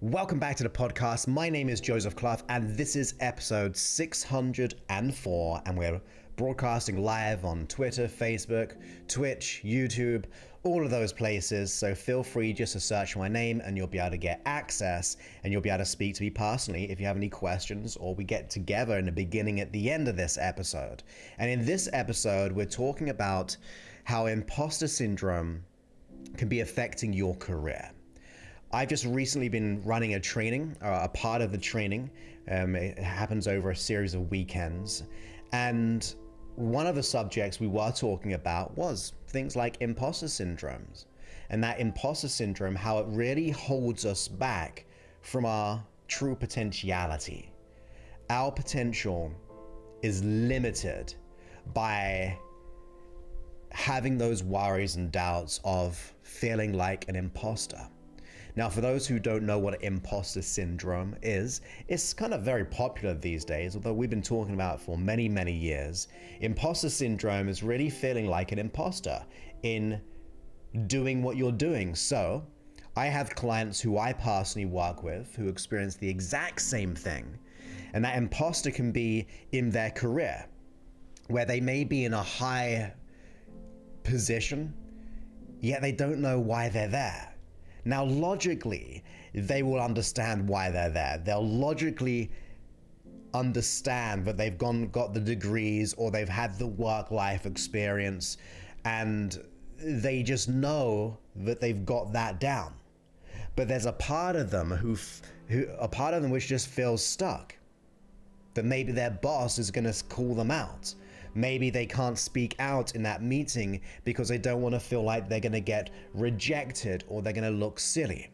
Welcome back to the podcast. My name is Joseph Clough, and this is episode 604, and we're broadcasting live on Twitter, Facebook, Twitch, YouTube, all of those places. So feel free just to search my name and you'll be able to get access, and you'll be able to speak to me personally if you have any questions, or we get together in the beginning at the end of this episode. And in this episode, we're talking about how imposter syndrome can be affecting your career. I've just recently been running a training, a part of the training. It happens over a series of weekends. And one of the subjects we were talking about was things like imposter syndromes. And that imposter syndrome, how it really holds us back from our true potentiality. Our potential is limited by having those worries and doubts of feeling like an imposter. Now, for those who don't know what imposter syndrome is, it's kind of very popular these days, although we've been talking about it for many, many years. Imposter syndrome is really feeling like an imposter in doing what you're doing. So I have clients who I personally work with who experience the exact same thing. And that imposter can be in their career, where they may be in a high position, yet they don't know why they're there. Now, logically, they will understand why they're there. They'll logically understand that they've got the degrees, or they've had the work-life experience, and they just know that they've got that down. But there's a part of them which just feels stuck. That maybe their boss is going to call them out. Maybe they can't speak out in that meeting because they don't want to feel like they're going to get rejected or they're going to look silly.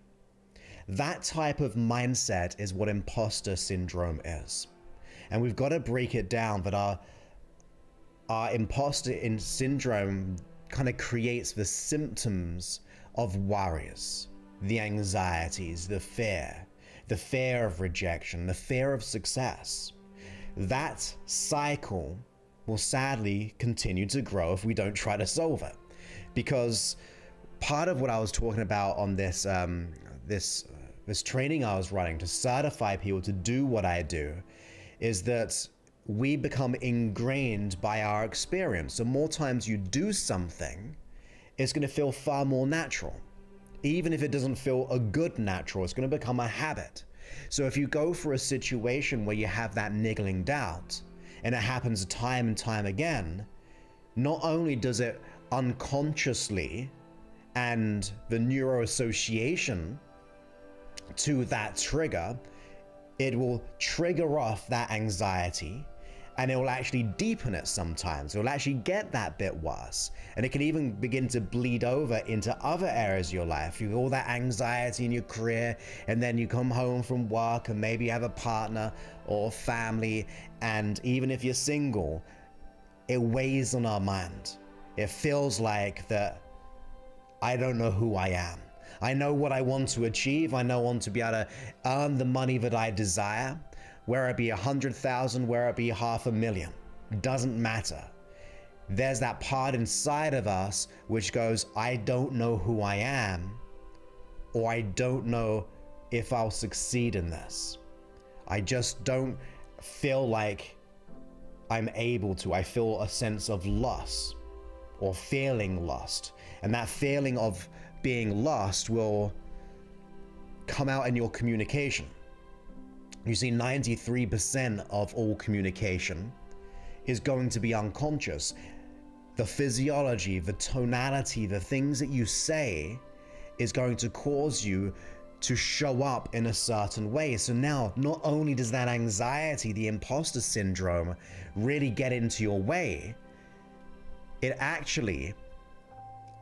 That type of mindset is what imposter syndrome is. And we've got to break it down that our imposter syndrome kind of creates the symptoms of worries, the anxieties, the fear of rejection, the fear of success. That cycle will sadly continue to grow if we don't try to solve it. Because part of what I was talking about on this this training I was running to certify people to do what I do is that we become ingrained by our experience. The more times you do something, it's going to feel far more natural. Even if it doesn't feel a good natural, it's going to become a habit. So if you go for a situation where you have that niggling doubt, and it happens time and time again, not only does it unconsciously, and the neuroassociation to that trigger, it will trigger off that anxiety, and it will actually deepen it sometimes. It will actually get that bit worse. And it can even begin to bleed over into other areas of your life. You have all that anxiety in your career, and then you come home from work and maybe you have a partner or family, and even if you're single, it weighs on our mind. It feels like that I don't know who I am. I know what I want to achieve. I know I want to be able to earn the money that I desire. Where it be 100,000, where it be 500,000, doesn't matter. There's that part inside of us which goes, I don't know who I am, or I don't know if I'll succeed in this. I just don't feel like I'm able to. I feel a sense of loss or feeling lost. And that feeling of being lost will come out in your communication. You see, 93% of all communication is going to be unconscious. The physiology, the tonality, the things that you say is going to cause you to show up in a certain way. So now, not only does that anxiety, the imposter syndrome, really get into your way, it actually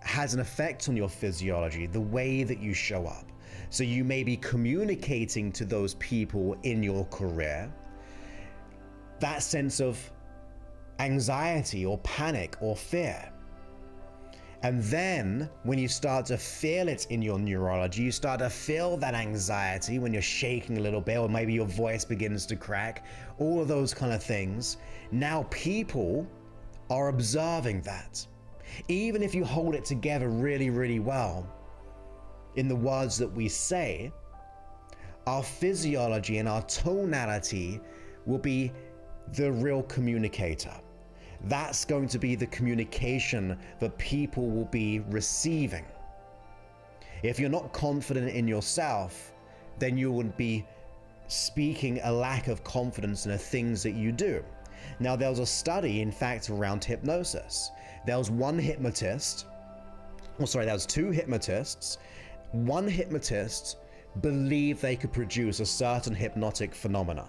has an effect on your physiology, the way that you show up. So you may be communicating to those people in your career that sense of anxiety or panic or fear. And then when you start to feel it in your neurology, you start to feel that anxiety when you're shaking a little bit, or maybe your voice begins to crack, all of those kind of things. Now people are observing that. Even if you hold it together really, really well, in the words that we say, our physiology and our tonality will be the real communicator. That's going to be the communication that people will be receiving. If you're not confident in yourself, then you will be speaking a lack of confidence in the things that you do. Now, there was a study, in fact, around hypnosis. There was two hypnotists. One hypnotist believed they could produce a certain hypnotic phenomena.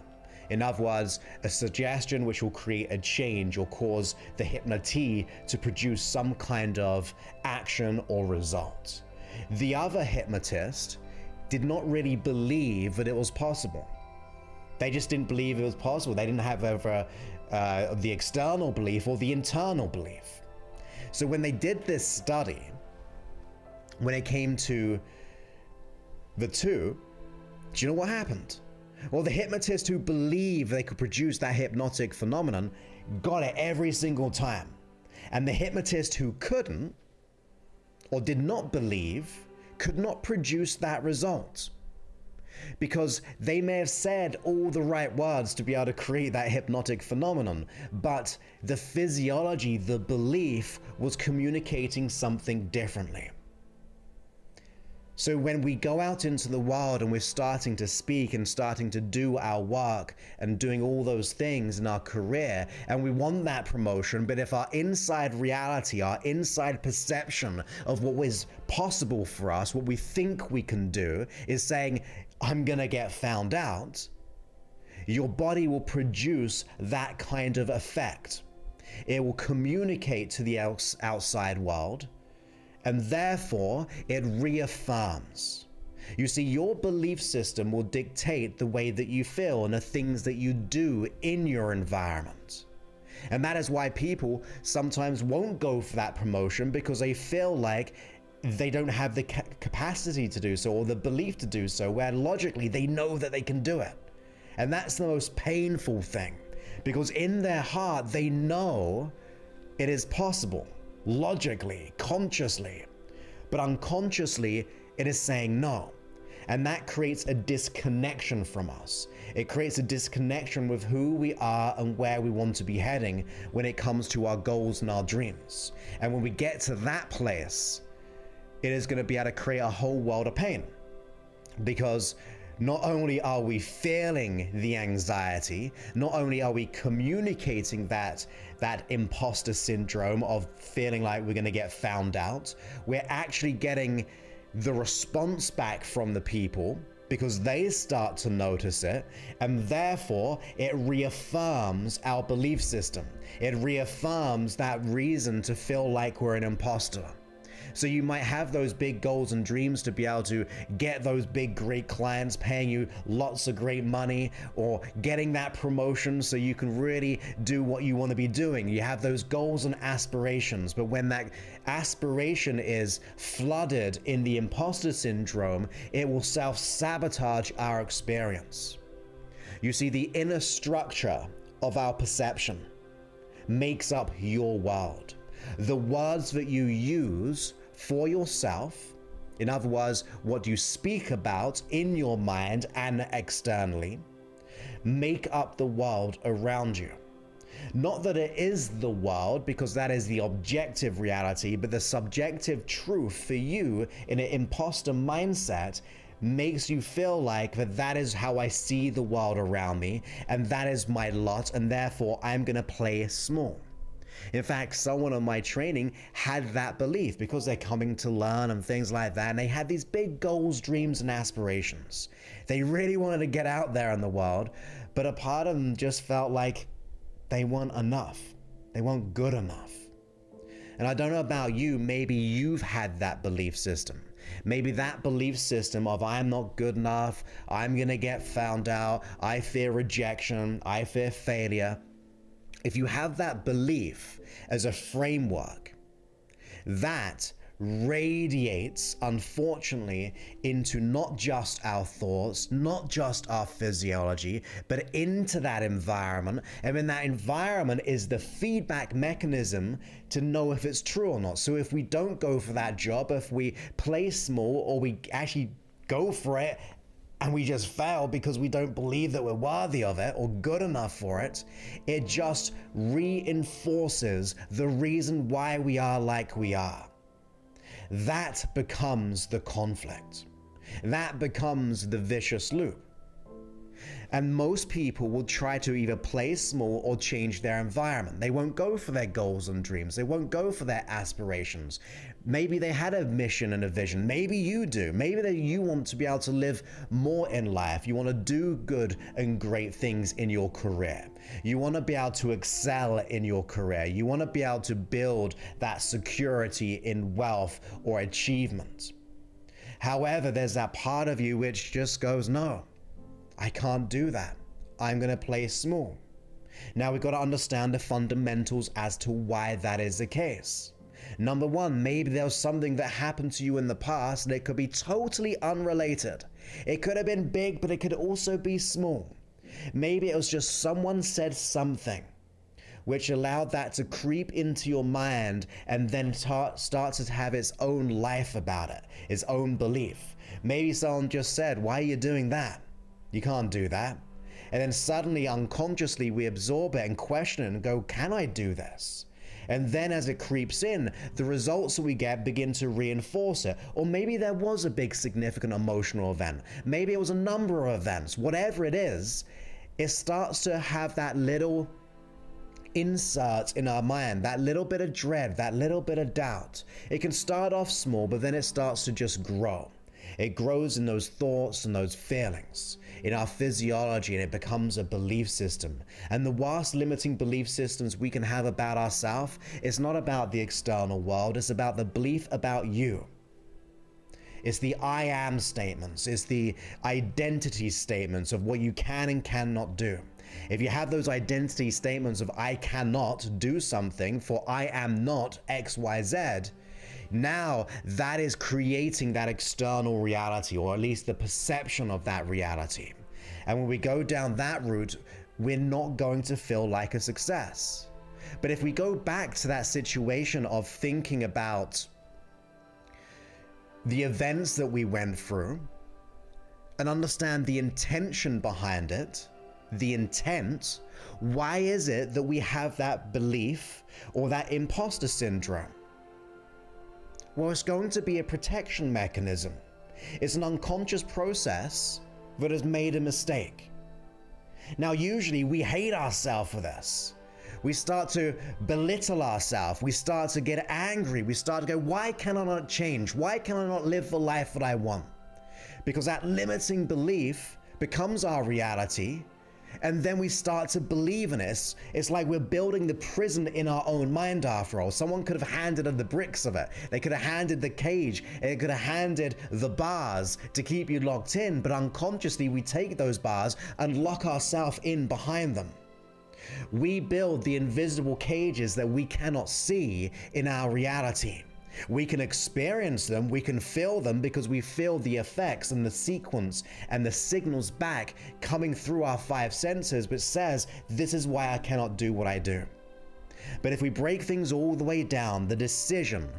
In other words, a suggestion which will create a change or cause the hypnotee to produce some kind of action or result. The other hypnotist did not really believe that it was possible. They just didn't believe it was possible. They didn't have either the external belief or the internal belief. So when they did this study, when it came to the two, do you know what happened? Well, the hypnotist who believed they could produce that hypnotic phenomenon got it every single time. And the hypnotist who couldn't, or did not believe, could not produce that result. Because they may have said all the right words to be able to create that hypnotic phenomenon, but the physiology, the belief, was communicating something differently. So when we go out into the world and we're starting to speak and starting to do our work and doing all those things in our career, and we want that promotion, but if our inside reality, our inside perception of what is possible for us, what we think we can do, is saying, I'm gonna get found out, your body will produce that kind of effect. It will communicate to the outside world, and therefore it reaffirms. You see, your belief system will dictate the way that you feel and the things that you do in your environment. And that is why people sometimes won't go for that promotion, because they feel like they don't have the capacity to do so or the belief to do so, where logically they know that they can do it. And that's the most painful thing, because in their heart they know it is possible. Logically, consciously, but unconsciously it is saying no. And that creates a disconnection from us. It creates a disconnection with who we are and where we want to be heading when it comes to our goals and our dreams. And when we get to that place, it is going to be able to create a whole world of pain. Because not only are we feeling the anxiety, not only are we communicating that imposter syndrome of feeling like we're going to get found out, we're actually getting the response back from the people because they start to notice it, and therefore it reaffirms our belief system. It reaffirms that reason to feel like we're an imposter. So you might have those big goals and dreams to be able to get those big, great clients paying you lots of great money, or getting that promotion so you can really do what you want to be doing. You have those goals and aspirations, but when that aspiration is flooded in the imposter syndrome, it will self-sabotage our experience. You see, the inner structure of our perception makes up your world. The words that you use for yourself, in other words, what you speak about in your mind and externally, make up the world around you. Not that it is the world, because that is the objective reality, but the subjective truth for you in an imposter mindset makes you feel like that is how I see the world around me, and that is my lot, and therefore I'm gonna play small. In fact, someone on my training had that belief because they're coming to learn and things like that, and they had these big goals, dreams, and aspirations. They really wanted to get out there in the world, but a part of them just felt like they weren't enough. They weren't good enough. And I don't know about you, maybe you've had that belief system. Maybe that belief system of I'm not good enough, I'm gonna get found out, I fear rejection, I fear failure. If you have that belief as a framework, that radiates, unfortunately, into not just our thoughts, not just our physiology, but into that environment. And in that environment is the feedback mechanism to know if it's true or not. So if we don't go for that job, if we play small, or we actually go for it and we just fail because we don't believe that we're worthy of it or good enough for it, it just reinforces the reason why we are like we are. That becomes the conflict. That becomes the vicious loop. And most people will try to either play small or change their environment. They won't go for their goals and dreams. They won't go for their aspirations. Maybe they had a mission and a vision. Maybe you do. Maybe that you want to be able to live more in life. You want to do good and great things in your career. You want to be able to excel in your career. You want to be able to build that security in wealth or achievement. However, there's that part of you which just goes, no, I can't do that. I'm going to play small. Now we've got to understand the fundamentals as to why that is the case. Number one, maybe there was something that happened to you in the past and it could be totally unrelated. It could have been big, but it could also be small. Maybe it was just someone said something which allowed that to creep into your mind and then start to have its own life about it, its own belief. Maybe someone just said, why are you doing that? You can't do that. And then suddenly, unconsciously, we absorb it and question it and go, can I do this? And then as it creeps in, the results that we get begin to reinforce it. Or maybe there was a big significant emotional event. Maybe it was a number of events. Whatever it is, it starts to have that little insert in our mind, that little bit of dread, that little bit of doubt. It can start off small, but then it starts to just grow. It grows in those thoughts and those feelings, in our physiology, and it becomes a belief system. And the worst limiting belief systems we can have about ourselves is not about the external world, it's about the belief about you. It's the I am statements, it's the identity statements of what you can and cannot do. If you have those identity statements of I cannot do something for I am not XYZ, now that is creating that external reality, or at least the perception of that reality. And when we go down that route, we're not going to feel like a success. But if we go back to that situation of thinking about the events that we went through and understand the intention behind it, the intent, why is it that we have that belief or that imposter syndrome? Well, it's going to be a protection mechanism. It's an unconscious process that has made a mistake. Now, usually we hate ourselves for this. We start to belittle ourselves. We start to get angry. We start to go, why can I not change? Why can I not live the life that I want? Because that limiting belief becomes our reality. And then we start to believe in it. It's like we're building the prison in our own mind after all. Someone could have handed us the bricks of it. They could have handed the cage. They could have handed the bars to keep you locked in. But unconsciously, we take those bars and lock ourselves in behind them. We build the invisible cages that we cannot see in our reality. We can experience them, we can feel them because we feel the effects and the sequence and the signals back coming through our five senses, which says, this is why I cannot do what I do. But if we break things all the way down, the decision,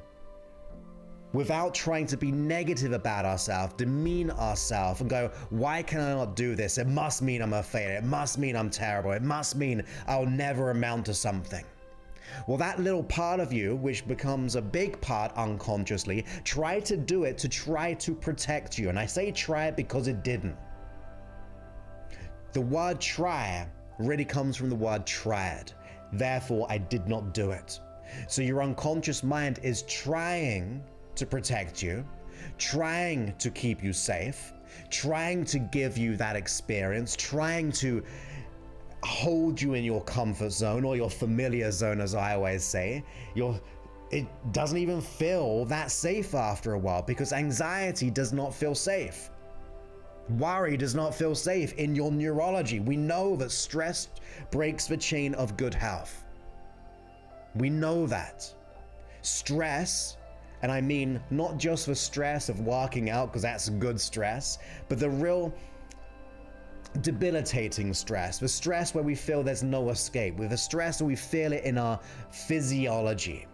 without trying to be negative about ourselves, demean ourselves and go, why can I not do this? It must mean I'm a failure. It must mean I'm terrible. It must mean I'll never amount to something. Well, that little part of you, which becomes a big part unconsciously, try to do it to try to protect you. And I say try it because it didn't. The word try really comes from the word tried. Therefore, I did not do it. So your unconscious mind is trying to protect you, trying to keep you safe, trying to give you that experience, trying to hold you in your comfort zone or your familiar zone, as I always say. It doesn't even feel that safe after a while because anxiety does not feel safe. Worry does not feel safe in your neurology. We know that stress breaks the chain of good health. We know that. Stress, and I mean not just the stress of working out because that's good stress, but the real debilitating stress, the stress where we feel there's no escape, with the stress where we feel it in our physiology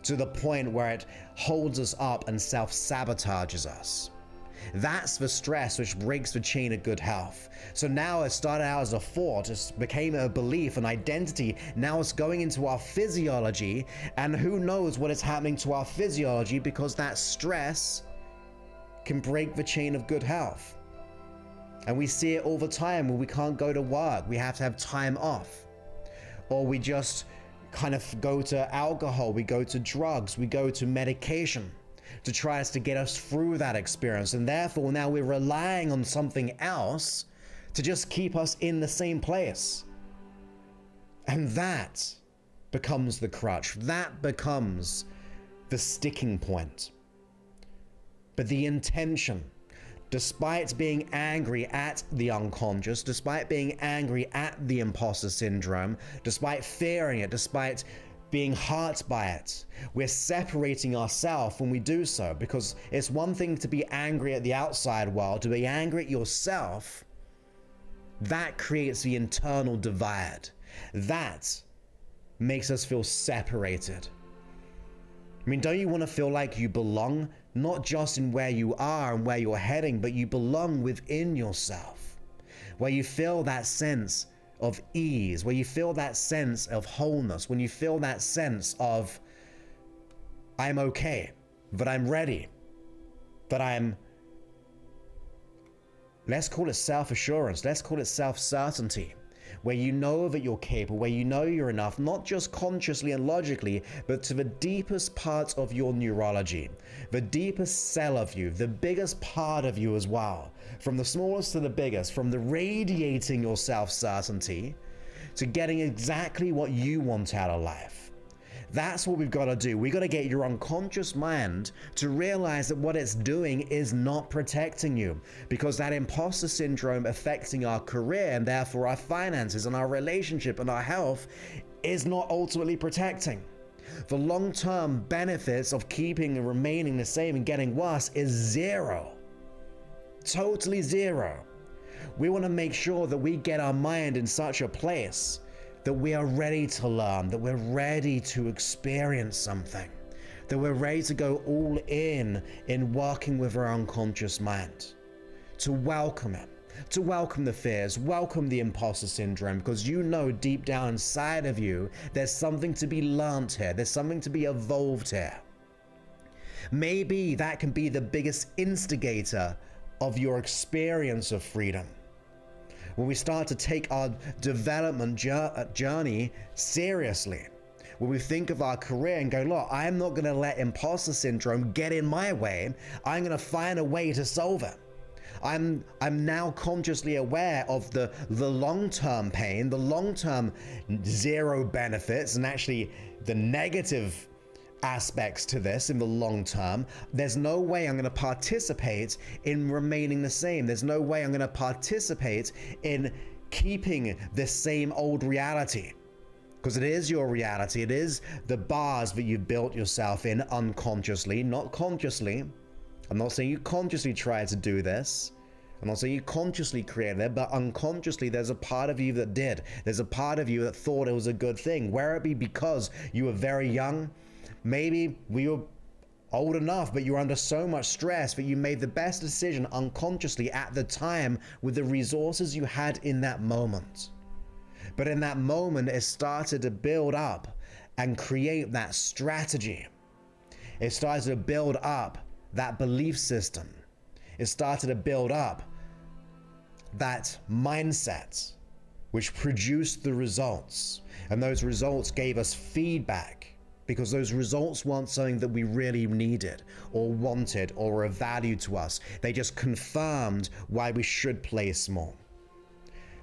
to the point where it holds us up and self-sabotages us. That's the stress which breaks the chain of good health. So now it started out as a thought, it became a belief, an identity. Now it's going into our physiology, and who knows what is happening to our physiology, because that stress can break the chain of good health. And we see it all the time when we can't go to work, we have to have time off. Or we just kind of go to alcohol, we go to drugs, we go to medication to try to get us through that experience. And therefore now we're relying on something else to just keep us in the same place. And that becomes the crutch. That becomes the sticking point. But the intention, despite being angry at the unconscious, despite being angry at the imposter syndrome, despite fearing it, despite being hurt by it, we're separating ourselves when we do so, because it's one thing to be angry at the outside world, to be angry at yourself, that creates the internal divide. That makes us feel separated. I mean, don't you want to feel like you belong, not just in where you are and where you're heading, but you belong within yourself, where you feel that sense of ease, where you feel that sense of wholeness, when you feel that sense of, I'm okay, that I'm ready, that I'm, let's call it self-assurance, let's call it self-certainty, where you know that you're capable, where you know you're enough, not just consciously and logically, but to the deepest parts of your neurology, the deepest cell of you, the biggest part of you as well, from the smallest to the biggest, from the radiating your self-certainty to getting exactly what you want out of life. That's what we've got to do. We got to get your unconscious mind to realize that what it's doing is not protecting you, because that imposter syndrome affecting our career and therefore our finances and our relationship and our health is not ultimately protecting. The long-term benefits of keeping and remaining the same and getting worse is zero. Totally zero. We want to make sure that we get our mind in such a place that we are ready to learn, that we're ready to experience something, that we're ready to go all in working with our unconscious mind, to welcome it, to welcome the fears, welcome the imposter syndrome, because you know deep down inside of you, there's something to be learned here, there's something to be evolved here. Maybe that can be the biggest instigator of your experience of freedom. When we start to take our development journey seriously, when we think of our career and go, look, I'm not going to let imposter syndrome get in my way. I'm going to find a way to solve it. I'm now consciously aware of the long-term pain, the long-term zero benefits, and actually the negative aspects to this in the long term. There's no way I'm going to participate in remaining the same. There's no way I'm going to participate in keeping this same old reality, because it is your reality. It is the bars that you've built yourself in unconsciously, not consciously. I'm not saying you consciously try to do this. I'm not saying you consciously created it, but unconsciously there's a part of you that did. There's a part of you that thought it was a good thing, whether it be because you were very young. Maybe we were old enough, but you were under so much stress that you made the best decision unconsciously at the time with the resources you had in that moment. But in that moment, it started to build up and create that strategy. It started to build up that belief system. It started to build up that mindset, which produced the results. And those results gave us feedback, because those results weren't something that we really needed or wanted or were of value to us. They just confirmed why we should play small.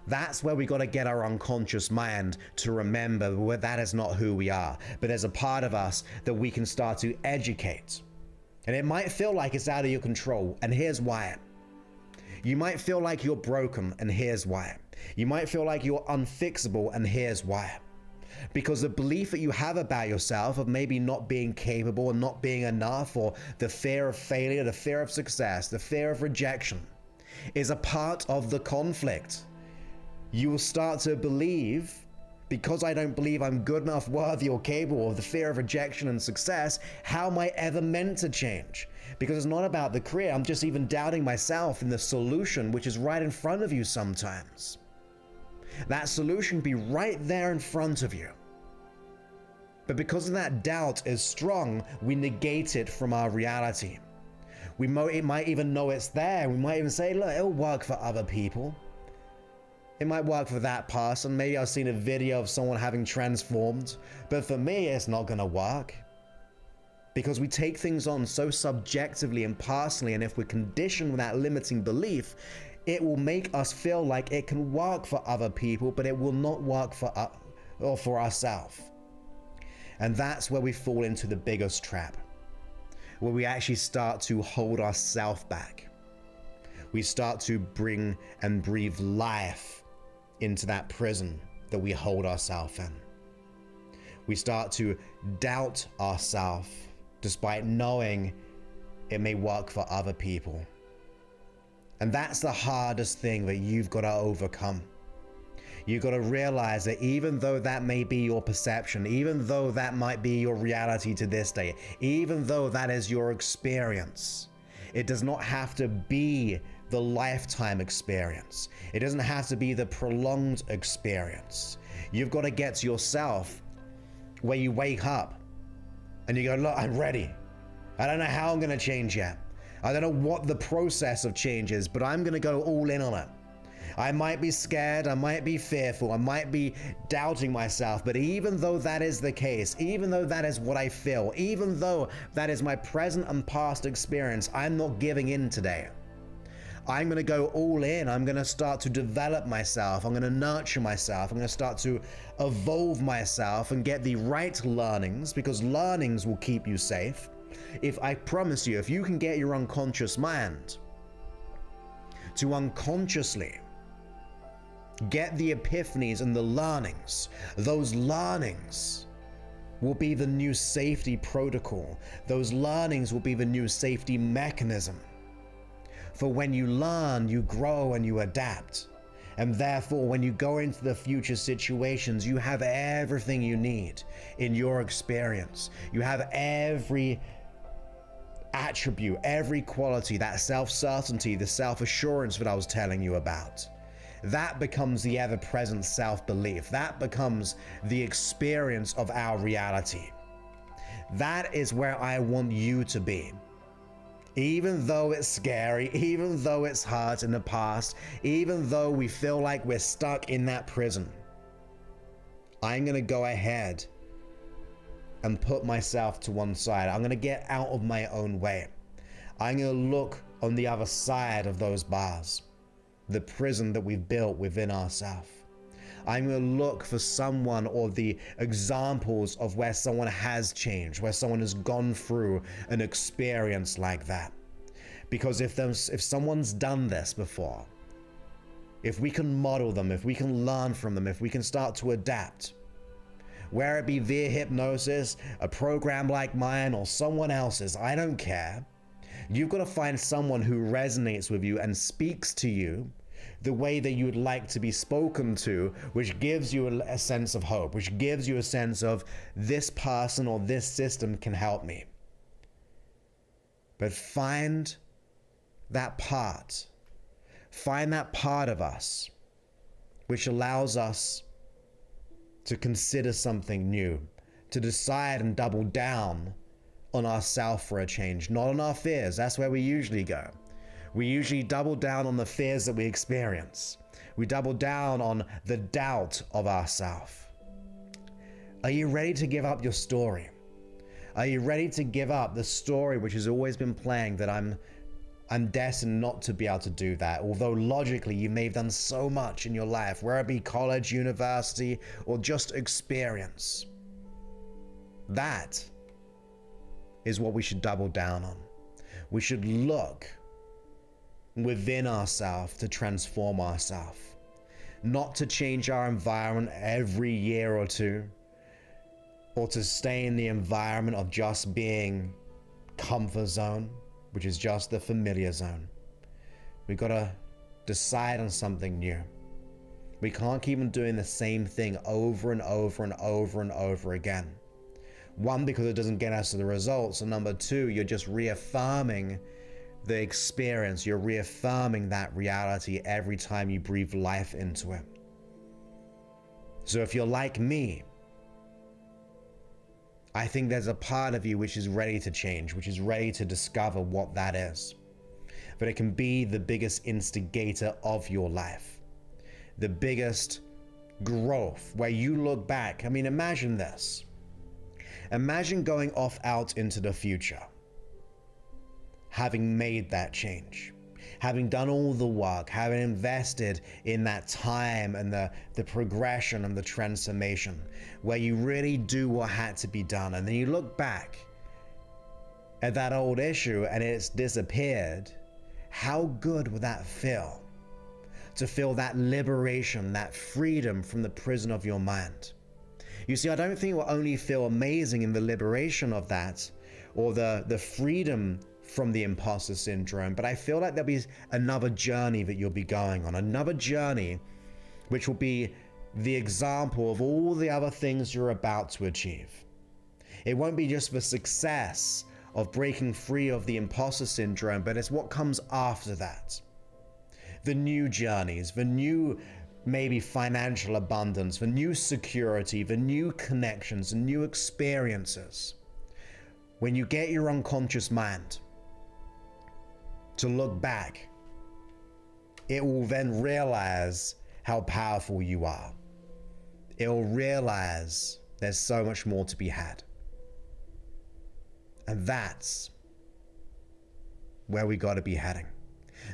That's where we got to get our unconscious mind to remember that is not who we are, but there's a part of us that we can start to educate. And it might feel like it's out of your control, and here's why. You might feel like you're broken, and here's why. You might feel like you're unfixable, and here's why. Because the belief that you have about yourself of maybe not being capable and not being enough, or the fear of failure, the fear of success, the fear of rejection, is a part of the conflict. You will start to believe, because I don't believe I'm good enough, worthy, or capable, of the fear of rejection and success, how am I ever meant to change? Because it's not about the career. I'm just even doubting myself in the solution, which is right in front of you sometimes. That solution be right there in front of you. But because of that doubt is strong, we negate it from our reality. We might even know it's there. We might even say, look, it'll work for other people. It might work for that person. Maybe I've seen a video of someone having transformed, but for me, it's not gonna work. Because we take things on so subjectively and personally, and if we're conditioned with that limiting belief, it will make us feel like it can work for other people, but it will not work for us or for ourselves. And that's where we fall into the biggest trap, where we actually start to hold ourselves back. We start to bring and breathe life into that prison that we hold ourselves in. We start to doubt ourselves despite knowing it may work for other people. And that's the hardest thing that you've got to overcome. You've got to realize that even though that may be your perception, even though that might be your reality to this day, even though that is your experience, it does not have to be the lifetime experience. It doesn't have to be the prolonged experience. You've got to get to yourself where you wake up and you go, look, I'm ready. I don't know how I'm going to change yet. I don't know what the process of change is, but I'm going to go all in on it. I might be scared, I might be fearful, I might be doubting myself, but even though that is the case, even though that is what I feel, even though that is my present and past experience, I'm not giving in today. I'm going to go all in. I'm going to start to develop myself. I'm going to nurture myself. I'm going to start to evolve myself and get the right learnings, because learnings will keep you safe. If I promise you, if you can get your unconscious mind to unconsciously get the epiphanies and the learnings, those learnings will be the new safety protocol. Those learnings will be the new safety mechanism. For when you learn, you grow and you adapt. And therefore, when you go into the future situations, you have everything you need in your experience. You have every attribute, every quality, that self-certainty, the self-assurance that I was telling you about. That becomes the ever-present self-belief. That becomes the experience of our reality. That is where I want you to be. Even though it's scary, even though it's hurt in the past, even though we feel like we're stuck in that prison, I'm going to go ahead and put myself to one side. I'm going to get out of my own way. I'm going to look on the other side of those bars, the prison that we've built within ourselves. I'm going to look for someone or the examples of where someone has changed, where someone has gone through an experience like that. Because if someone's done this before, if we can model them, if we can learn from them, if we can start to adapt, where it be via hypnosis, a program like mine, or someone else's, I don't care. You've got to find someone who resonates with you and speaks to you the way that you would like to be spoken to, which gives you a sense of hope, which gives you a sense of this person or this system can help me. But find that part. Find that part of us which allows us to consider something new, to decide and double down on ourselves for a change, not on our fears. That's where we usually go. We usually double down on the fears that we experience. We double down on the doubt of ourselves. Are you ready to give up your story? Are you ready to give up the story which has always been playing that I'm destined not to be able to do that, although logically you may have done so much in your life, whether it be college, university, or just experience? That is what we should double down on. We should look within ourselves to transform ourselves, not to change our environment every year or two, or to stay in the environment of just being comfort zone, which is just the familiar zone. We've got to decide on something new. We can't keep on doing the same thing over and over and over and over again. One, because it doesn't get us to the results, and number two, you're just reaffirming the experience. You're reaffirming that reality every time you breathe life into it. So if you're like me, I think there's a part of you which is ready to change, which is ready to discover what that is. But it can be the biggest instigator of your life, the biggest growth, where you look back. I mean, imagine this. Imagine going off out into the future, having made that change, having done all the work, having invested in that time and the progression and the transformation, where you really do what had to be done. And then you look back at that old issue and it's disappeared. How good would that feel? To feel that liberation, that freedom from the prison of your mind. You see, I don't think it will only feel amazing in the liberation of that, or the freedom from the imposter syndrome, but I feel like there'll be another journey that you'll be going on, another journey which will be the example of all the other things you're about to achieve. It won't be just the success of breaking free of the imposter syndrome, but it's what comes after that. The new journeys, the new maybe financial abundance, the new security, the new connections, the new experiences. When you get your unconscious mind to look back, it will then realize how powerful you are. It will realize there's so much more to be had. And that's where we got to be heading.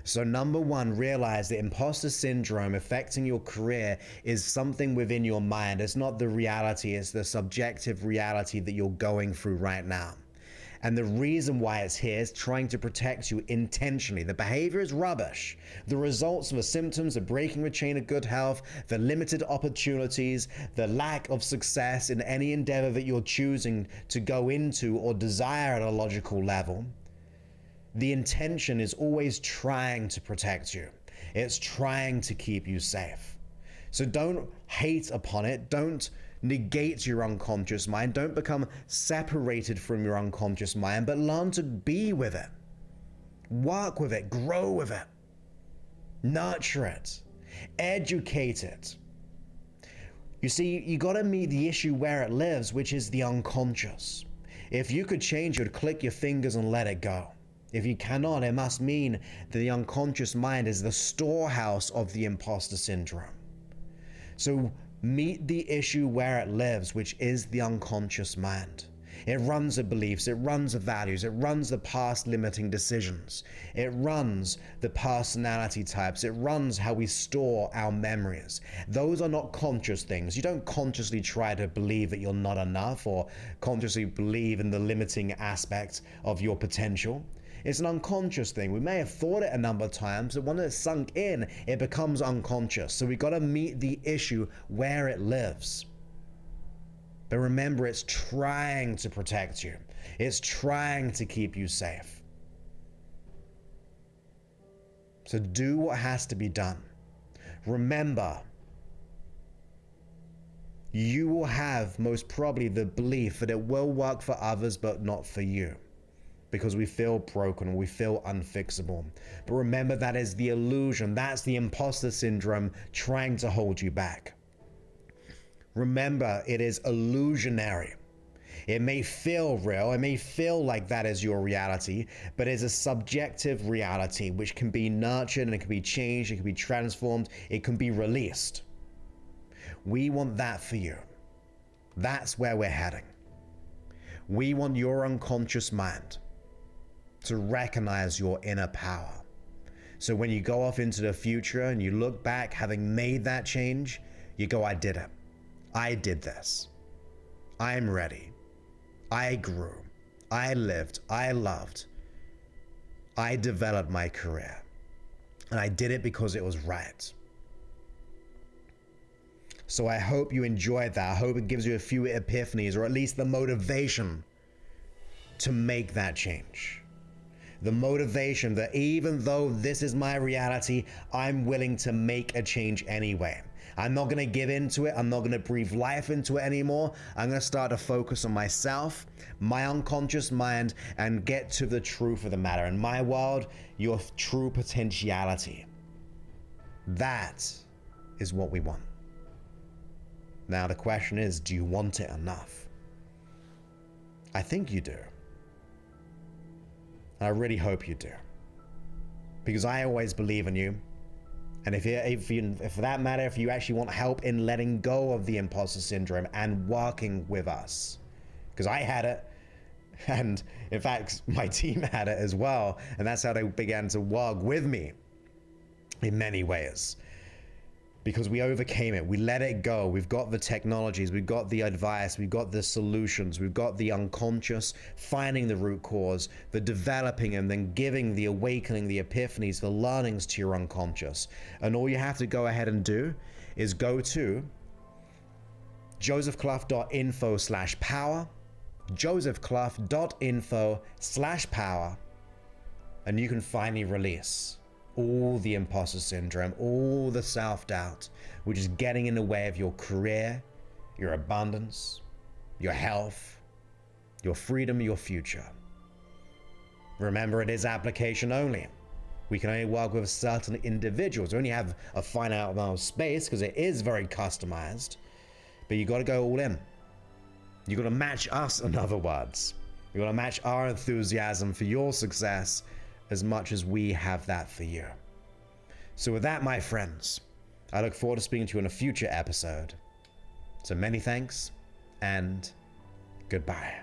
So number one, realize that imposter syndrome affecting your career is something within your mind. It's not the reality, it's the subjective reality that you're going through right now. And the reason why it's here is trying to protect you intentionally. The behavior is rubbish. The results of the symptoms of breaking the chain of good health, the limited opportunities, the lack of success in any endeavor that you're choosing to go into or desire at a logical level. The intention is always trying to protect you. It's trying to keep you safe. So don't hate upon it. Don't negate your unconscious mind. Don't become separated from your unconscious mind, but learn to be with it. Work with it. Grow with it. Nurture it. Educate it. You see, you got to meet the issue where it lives, which is the unconscious. If you could change, you'd click your fingers and let it go. If you cannot, it must mean that the unconscious mind is the storehouse of the imposter syndrome. So meet the issue where it lives, which is the unconscious mind. It runs the beliefs, it runs the values, it runs the past limiting decisions. It runs the personality types, it runs how we store our memories. Those are not conscious things. You don't consciously try to believe that you're not enough or consciously believe in the limiting aspect of your potential. It's an unconscious thing. We may have thought it a number of times, but when it's sunk in, it becomes unconscious. So we got to meet the issue where it lives. But remember, it's trying to protect you. It's trying to keep you safe. So do what has to be done. Remember, you will have most probably the belief that it will work for others, but not for you. Because we feel broken, we feel unfixable. But remember, that is the illusion. That's the imposter syndrome trying to hold you back. Remember, it is illusionary. It may feel real, it may feel like that is your reality, but it's a subjective reality which can be nurtured and it can be changed, it can be transformed, it can be released. We want that for you. That's where we're heading. We want your unconscious mind to recognize your inner power. So when you go off into the future and you look back having made that change, you go, I did it. I did this. I'm ready. I grew. I lived. I loved. I developed my career. And I did it because it was right. So I hope you enjoyed that. I hope it gives you a few epiphanies, or at least the motivation to make that change. The motivation that even though this is my reality, I'm willing to make a change anyway. I'm not going to give into it. I'm not going to breathe life into it anymore. I'm going to start to focus on myself, my unconscious mind, and get to the truth of the matter. In my world, your true potentiality. That is what we want. Now the question is, do you want it enough? I think you do. And I really hope you do. Because I always believe in you. And if for that matter, if you actually want help in letting go of the imposter syndrome and working with us, because I had it, and in fact, my team had it as well, and that's how they began to work with me in many ways. Because we overcame it, we let it go, we've got the technologies, we've got the advice, we've got the solutions, we've got the unconscious, finding the root cause, the developing and then giving the awakening, the epiphanies, the learnings to your unconscious. And all you have to go ahead and do is go to josephclough.info/power, josephclough.info/power, and you can finally release all the imposter syndrome, all the self-doubt, which is getting in the way of your career, your abundance, your health, your freedom, your future. Remember, it is application only. We can only work with certain individuals. We only have a finite amount of space because it is very customized, but you got to go all in. You got to match us, in other words. You got to match our enthusiasm for your success as much as we have that for you. So with that, my friends, I look forward to speaking to you in a future episode. So many thanks and goodbye.